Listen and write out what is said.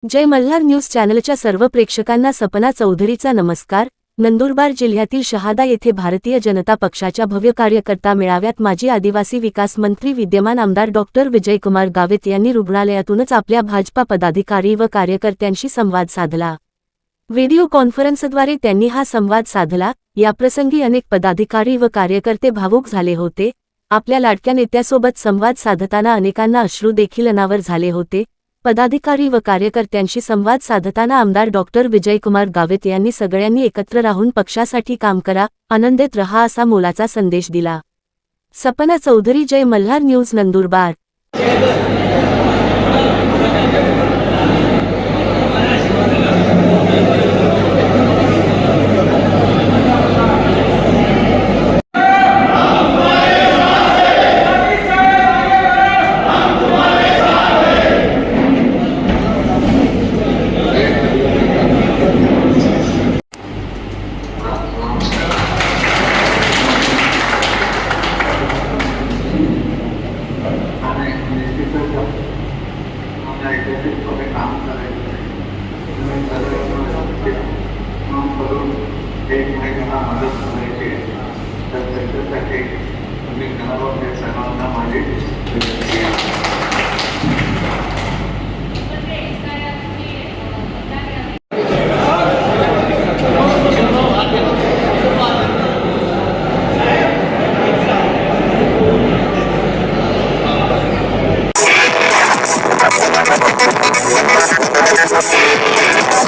जय Malhar news चॅनलच्या सर्व प्रेक्षकांना सपना चौधरीचा नमस्कार। नंदुरबार जिल्ह्यातील शहादा येथे भारतीय जनता पक्षाच्या भव्य कार्यकर्ता मेळाव्यात माजी आदिवासी विकास मंत्री विद्यमान आमदार डॉक्टर विजयकुमार गावित यांनी रुग्णालयातूनच आपल्या भाजपा पदाधिकारी व कार्यकर्त्यांशी संवाद साधला। व्हिडिओ कॉन्फरन्सद्वारे त्यांनी हा संवाद साधला। याप्रसंगी अनेक पदाधिकारी व कार्यकर्ते भावुक झाले होते। आपल्या लाडक्या नेत्यासोबत संवाद साधताना अनेकांना अश्रू देखील अनावर झाले होते। पदाधिकारी व कार्यकर्त्यांशी संवाद साधताना आमदार डॉक्टर विजयकुमार गावित यांनी सगळ्यांनी एकत्र राहून पक्षासाठी काम करा, आनंदित रहा असा मोलाचा संदेश दिला। सपना चौधरी, जय मल्हार न्यूज, नंदुरबार। तर त्याच्यासाठी मी सर्वांना माझे